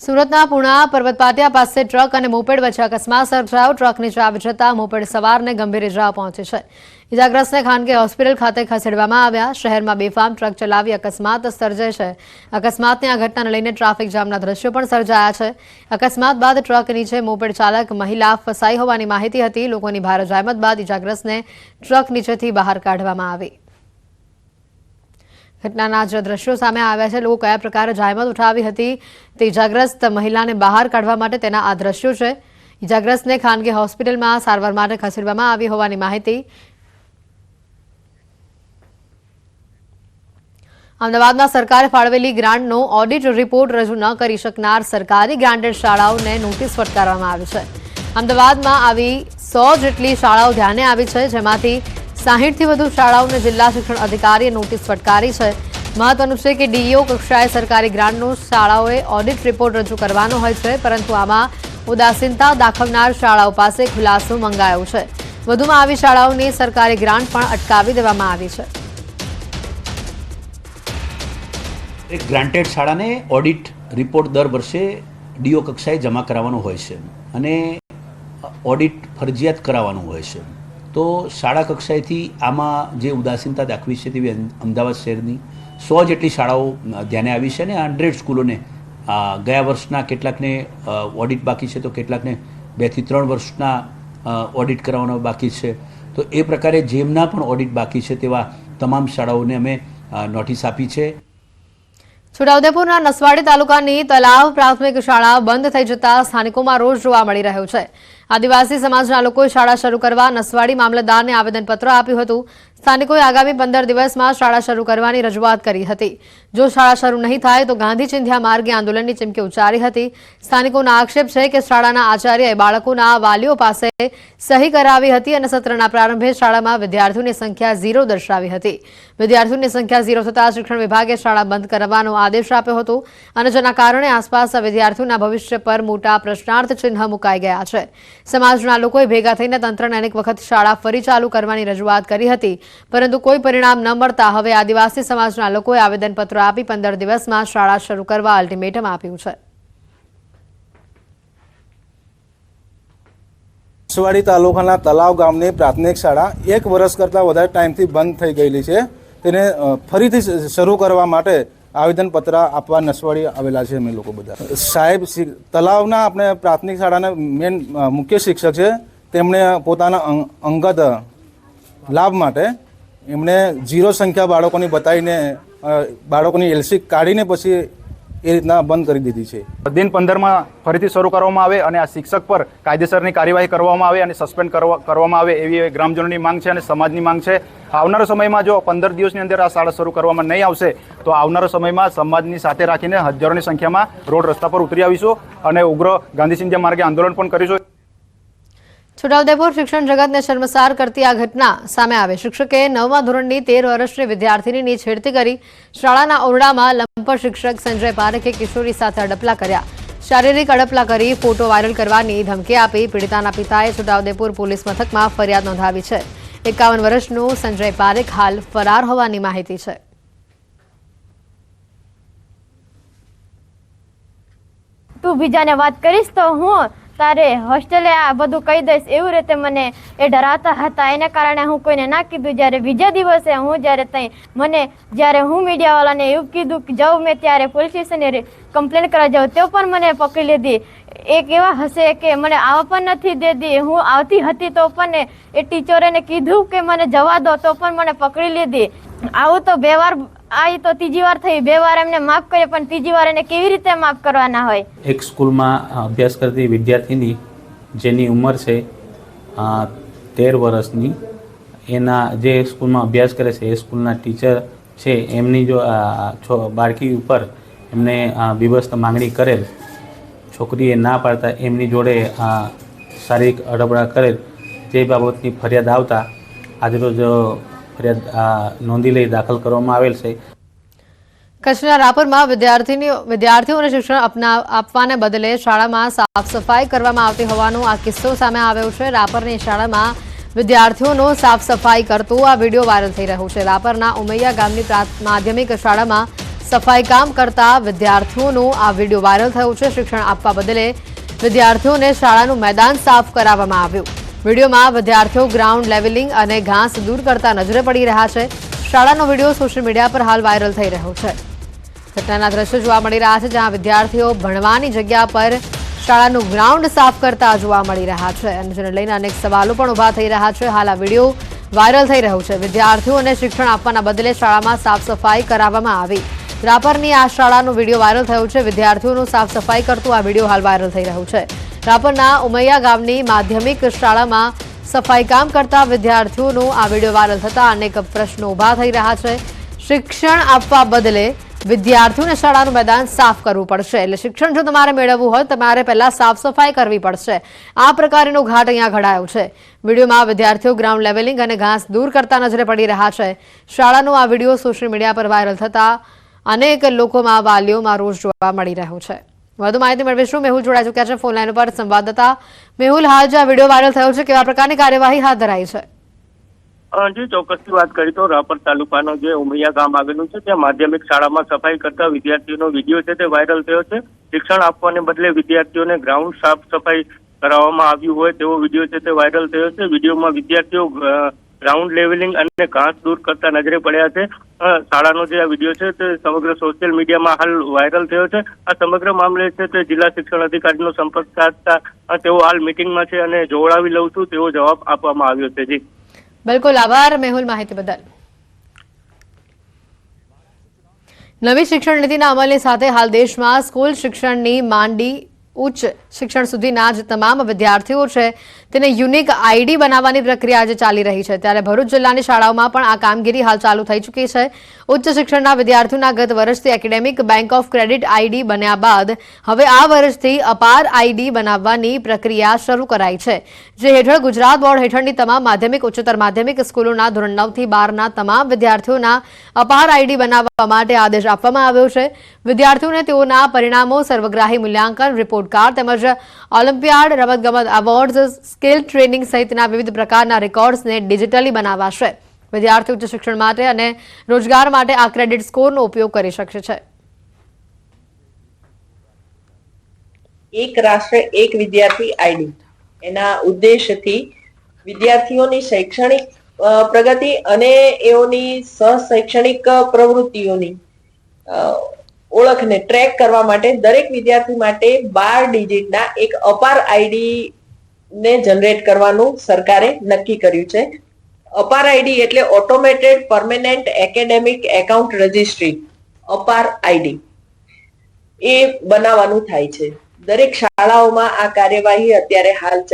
સુરતના પુણા પર્વત પાટિયા પાસે ટ્રક અને મોપેડ વચ્ચે અકસ્માત સર્જાયો। ટ્રક નીચે આવી જતા મોપેડ સવારને ગંભીર ઇજાઓ પહોંચી છે। ઇજાગ્રસ્તને ખાનગી હોસ્પિટલ ખાતે ખસેડવામાં આવ્યા। શહેરમાં બેફામ ટ્રક ચલાવી અકસ્માત સર્જાય છે। અકસ્માતની આ ઘટનાને લઈને ટ્રાફિક જામના દ્રશ્યો પણ સર્જાયા છે। અકસ્માત બાદ ટ્રક નીચે મોપેડ ચાલક મહિલા ફસાઈ હોવાની માહિતી હતી। લોકોની ભારે જહેમત બાદ ઇજાગ્રસ્તને ટ્રક નીચેથી બહાર કાઢવામાં આવી। ઘટનાના જ દ્રશ્યો સામે આવ્યા છે। લોકો કયા પ્રકારે જહેમત ઉઠાવી હતી તે ઇજાગ્રસ્ત મહિલાને બહાર કાઢવા માટે તેના આ દ્રશ્યો છે। ઇજાગ્રસ્તને ખાનગી હોસ્પિટલમાં સારવાર માટે ખસેડવામાં આવી હોવાની માહિતી। અમદાવાદમાં સરકારે ફાળવેલી ગ્રાન્ટનો ઓડિટ રિપોર્ટ રજૂ ન કરી શકનાર સરકારી ગ્રાન્ટેડ શાળાઓને નોટિસ ફટકારવામાં આવી છે। અમદાવાદમાં આવી 100 જેટલી શાળાઓ ધ્યાને આવી છે, જેમાંથી 60થી વધુ શાળાઓને જિલ્લા શિક્ષણ અધિકારીએ નોટિસ ફટકારી છે। મહત્વનું છે કે ડીઈઓ કક્ષાએ સરકારી ગ્રાન્ટનો શાળાઓએ ઓડિટ રિપોર્ટ રજૂ કરવાનો હોય છે, પરંતુ આમાં ઉદાસીનતા દાખવનાર શાળાઓ પાસે ખુલાસો મંગાયો છે। વધુમાં આવી શાળાઓની સરકારી ગ્રાન્ટ પણ અટકાવી દેવામાં આવી છે। એક ગ્રાન્ટેડ શાળાને ઓડિટ રિપોર્ટ દર વર્ષે ડીઓ કક્ષાએ જમા કરાવવાનો હોય છે અને ઓડિટ ફરજિયાત કરાવવાનું હોય છે। તો શાળા કક્ષાએથી આમાં જે ઉદાસીનતા દાખવી છે તેવી અમદાવાદ શહેરની 100 જેટલી શાળાઓ ધ્યાને આવી છે અને 100 સ્કૂલોને ગયા વર્ષના કેટલાકને ઓડિટ બાકી છે, તો કેટલાકને 2 થી 3 વર્ષના ઓડિટ કરાવવાનો બાકી છે। તો એ પ્રકારે જેમના પણ ઓડિટ બાકી છે તેવા તમામ શાળાઓને અમે નોટિસ આપી છે। છોટાઉદેપુરના નસવાડી તાલુકાની તલાવ પ્રાથમિક શાળા બંધ થઈ જતા સ્થાનિકોમાં રોષ જોવા મળી રહ્યો છે। આદિવાસી સમાજના લોકોએ શાળા શરૂ કરવા નસવાડી મામલતદારને આવેદનપત્ર આપ્યું હતું। સ્થાનિકોએ આગામી 15 દિવસમાં શાળા શરૂ કરવાની રજૂઆત કરી હતી। જો શાળા શરૂ નહીં થાય તો ગાંધી ચિંધ્યા માર્ગે આંદોલનની ચીમકી ઉચ્ચારી હતી। સ્થાનિકોનો આક્ષેપ છે કે શાળાના આચાર્યએ બાળકોના વાલીઓ પાસે સહી કરાવી હતી અને સત્રના પ્રારંભે શાળામાં વિદ્યાર્થીઓની સંખ્યા 0 દર્શાવી હતી। વિદ્યાર્થીઓની સંખ્યા 0 થતાં શિક્ષણ વિભાગે શાળા બંધ કરવાનો આદેશ આપ્યો હતો અને જેના કારણે આસપાસના વિદ્યાર્થીઓના ભવિષ્ય પર મોટા પ્રશ્નાર્થ ચિહ્ન મુકાઈ ગયા છે। સમાજના લોકોએ ભેગા થઈને તંત્રને અનેક વખત શાળા ફરી ચાલુ કરવાની રજૂઆત કરી હતી, પરંતુ કોઈ પરિણામ ન મળતા હવે આદિવાસી સમાજના લોકોએ આવેદનપત્ર આપી 15 દિવસમાં શાળા શરૂ કરવા અલ્ટિમેટમ આપ્યું છે। નસવાડી તાલુકાના તલાવ ગામની પ્રાથમિક શાળા 1 વર્ષ કરતાં વધારે ટાઈમથી બંધ થઈ ગયેલી છે। તેને ફરીથી શરૂ કરવા માટે આવેદનપત્ર આપવા નસવાડી આવેલા છે અમે લોકો બધા। સાહેબ તલાવના આપણે પ્રાથમિક શાળાના મેન મુખ્ય શિક્ષક છે, તેમણે પોતાના અંગત લાભ માટે એમણે 0 સંખ્યા બાળકોની બતાવીને બાળકોની એલસી કાઢીને પછી એ રીતના બંધ કરી દીધી છે। દિન 15માં ફરીથી શરૂ કરવામાં આવે અને આ શિક્ષક પર કાયદેસરની કાર્યવાહી કરવામાં આવે અને સસ્પેન્ડ કરવામાં આવે એવી ગ્રામજનોની માંગ છે અને સમાજની માંગ છે। આવનારા સમયમાં જો 15 દિવસની અંદર આ શાળા શરૂ કરવામાં નહીં આવશે તો આવનારા સમયમાં સમાજની સાથે રાખીને હજારોની સંખ્યામાં રોડ રસ્તા પર ઉતરી આવીશું અને ઉગ્ર ગાંધી ચિંધ્યા માર્ગે આંદોલન પણ કરીશું। છોટાઉદેપુર શિક્ષણ જગતને શર્મસાર કરતી આ ઘટના સામે આવે। શિક્ષકે 9મા ધોરણની 13 વર્ષની વિદ્યાર્થીનીની છેડતી કરી। શાળાના ઓરડામાં લંપટ શિક્ષક સંજય પારેખે કિશોરી સાથે અડપલા કર્યા। શારીરિક અડપલા કરી ફોટો વાયરલ કરવાની ધમકી આપી પીડિતાના પિતાએ છોટાઉદેપુર પોલીસ મથકમાં ફરિયાદ નોંધાવી છે। 51 વર્ષનો સંજય પારેખ હાલ ફરાર હોવાની માહિતી છે। તું બીજાને વાત કરીશ તો હું તારે હોસ્ટેલે આ બધું કહી દઈશ એવું રીતે મને એ ડરાવતા હતા। એને કારણે હું કોઈને ના કીધું। જ્યારે બીજા દિવસે હું જ્યારે હું મીડિયાવાળાને એવું કીધું કે જાઉં મેં ત્યારે પોલીસ સ્ટેશને કમ્પ્લેન કરવા જાઉં તો પણ મને પકડી લીધી। એક એવા હશે કે મને આવવા પણ નથી દેતી। હું આવતી હતી તો પણ એ ટીચરોને કીધું કે મને જવા દો તો પણ મને પકડી લીધી। આવું તો 2 વાર આવી તો ત્રીજી વાર થઈ। 2 વાર એમને માફ કરીએ પણ ત્રીજી વાર એને કેવી રીતે માફ કરવાના હોય? એક સ્કૂલમાં અભ્યાસ કરતી વિદ્યાર્થીની જેની ઉંમર છે 13 વર્ષની, એના જે સ્કૂલમાં અભ્યાસ કરે છે એ સ્કૂલના ટીચર છે એમની જો બાળકી ઉપર એમને બીભત્સ માંગણી કરેલ, છોકરીએ ના પાડતા એમની જોડે શારીરિક અડપડા કરેલ, તે બાબતની ફરિયાદ આવતા આજરોજ ફરિયાદ નોંધી લઈ દાખલ કરવામાં આવેલ છે। કચ્છના રાપરમાં વિદ્યાર્થીઓને શિક્ષણ આપવાને બદલે શાળામાં સાફ સફાઈ કરવામાં આવતી હોવાનો આ કિસ્સો સામે આવ્યો છે। રાપરની શાળામાં વિદ્યાર્થીઓનો સાફ સફાઈ કરતો આ વિડીયો વાયરલ થઈ રહ્યો છે। રાપરના ઉમૈયા ગામની માધ્યમિક શાળામાં સફાઈ કામ કરતા વિદ્યાર્થીઓનો આ વિડીયો વાયરલ થયો છે. શિક્ષણ આપવા બદલે વિદ્યાર્થીઓને શાળાનું મેદાન સાફ કરાવવામાં આવ્યું. વિડીયોમાં વિદ્યાર્થીઓ ગ્રાઉન્ડ લેવલિંગ અને ઘાસ દૂર કરતા નજરે પડી રહ્યા છે. શાળાનો વિડીયો સોશિયલ મીડિયા પર હાલ વાયરલ થઈ રહ્યો છે. ઘટનાના દ્રશ્યો જોવા મળી રહ્યા છે, જ્યાં વિદ્યાર્થીઓ ભણવાની જગ્યા પર શાળાનું ગ્રાઉન્ડ સાફ કરતા જોવા મળી રહ્યા છે અને જેને લઈને અનેક સવાલો પણ ઊભા થઈ રહ્યા છે. હાલ આ વિડીયો વાયરલ થઈ રહ્યો છે. વિદ્યાર્થીઓને શિક્ષણ આપવાના બદલે શાળામાં સાફ સફાઈ કરાવવામાં આવી. રાપરની આ શાળાનો વિડીયો વાયરલ થયો છે. વિદ્યાર્થીઓનું સાફ સફાઈ કરતું આ વિડીયો હાલ વાયરલ થઈ રહ્યો છે. રાપરના ઉમૈયા ગામની માધ્યમિક શાળામાં સફાઈ કામ કરતા વિદ્યાર્થીઓનો આ વિડીયો વાયરલ થતા અનેક પ્રશ્નો ઊભા થઈ રહ્યા છે. શિક્ષણ આપવા બદલે વિદ્યાર્થીઓને શાળાનું મેદાન સાફ કરવું પડશે. એટલે શિક્ષણ જો તમારે મેળવવું હોય તમારે પહેલા સાફ સફાઈ કરવી પડશે. આ પ્રકારનો ઘાટ અહીંયા ઘડાયો છે. વિડીયોમાં વિદ્યાર્થીઓ ગ્રાઉન્ડ લેવલિંગ અને ઘાસ દૂર કરતા નજરે પડી રહ્યા છે. શાળાનો આ વિડીયો સોશિયલ મીડિયા પર વાયરલ થતા અનેક લોકોમાં વાલીઓમાં રોષ જોવા મળી રહ્યો છે. વધુ માહિતી મેળવીશું. મેહુલ જોડાઈ ચૂક્યા છે ફોન લાઈન પર. સંવાદદાતા મેહુલ, હાલ જે આ વિડીયો વાયરલ થયો છે કેવા પ્રકારની કાર્યવાહી હાથ ધરાઈ છે? જી, ચોક્કસથી વાત કરી તો રાપર તાલુકાનો જે ઉમૈયા ગામ આવેલું છે ત્યાં માધ્યમિક શાળામાં સફાઈ કરતા વિદ્યાર્થીઓનો વિડીયો છે તે વાયરલ થયો છે. શિક્ષણ આપવાને બદલે વિદ્યાર્થીઓને ગ્રાઉન્ડ સાફ સફાઈ કરાવવામાં આવ્યું હોય તેવો વિડીયો છે તે વાયરલ થયો છે. વિડીયોમાં વિદ્યાર્થીઓ ગ્રાઉન્ડ લેવલિંગ અને ઘાસ દૂર કરતા નજરે પડ્યા છે. શાળાનો જે આ વિડીયો છે તે સમગ્ર સોશિયલ મીડિયામાં હાલ વાયરલ થયો છે. આ સમગ્ર મામલે છે તે જિલ્લા શિક્ષણ અધિકારીનો સંપર્ક સાધતા તેઓ હાલ મિટિંગમાં છે અને જોડાવી લઉં છું તેવો જવાબ આપવામાં આવ્યો છે. જી બિલકુલ, આભાર મેહુલ માહિતી બદલ. નવી શિક્ષણ નીતિના અમલની સાથે હાલ દેશમાં સ્કૂલ શિક્ષણની માંડી ઉચ્ચ શિક્ષણ સુધીના જે તમામ વિદ્યાર્થીઓ છે તેને યુનિક આઈડી બનાવવાની પ્રક્રિયા આજે ચાલી રહી છે. ત્યારે ભરૂચ જિલ્લાની શાળાઓમાં પણ આ કામગીરી હાલ ચાલુ થઈ ચૂકી છે. ઉચ્ચ શિક્ષણના વિદ્યાર્થીઓના ગત વર્ષથી academic bank of credit ID બન્યા બાદ હવે આ વર્ષથી અપાર આઈડી બનાવવાની પ્રક્રિયા શરૂ કરાઈ છે. જે હેઠળ ગુજરાત બોર્ડ હેઠળની તમામ માધ્યમિક ઉચ્ચતર માધ્યમિક સ્કૂલોના ધોરણ 9 થી 12ના તમામ વિદ્યાર્થીઓના અપાર આઈડી બનાવવા માટે આદેશ આપવામાં આવ્યો છે. વિદ્યાર્થીઓને તેઓના પરિણામો, સર્વગ્રાહી મૂલ્યાંકન, રિપોર્ટ કાર્ડ તેમજ ઓલિમ્પિયાડ, રમતગમત એવોર્ડ્સ, સ્કિલ ટ્રેનિંગ સહિતના વિવિધ પ્રકારના રેકોર્ડ્સને ડિજિટલી બનાવાશે. વિદ્યાર્થી ઉચ્ચ શિક્ષણ માટે અને રોજગાર માટે આ ક્રેડિટ સ્કોરનો ઉપયોગ કરી શકશે છે. એક રાષ્ટ્ર એક વિદ્યાર્થી આઈડી એના ઉદ્દેશથી વિદ્યાર્થીઓની શૈક્ષણિક પ્રગતિ અને એઓની સહશૈક્ષણિક પ્રવૃત્તિઓની ઓળખને ટ્રેક કરવા માટે દરેક વિદ્યાર્થી માટે 12 ડિજિટના એક અપાર આઈડી ને જનરેટ કરવાનું સરકારે નક્કી કર્યું છે. અપાર આઈડી એટલે automated permanent academic account registry, અપાર આઈડી એ બનાવવાનું થાય છે. દરેક શાળાઓમાં આ કાર્યવાહી અત્યારે હાલ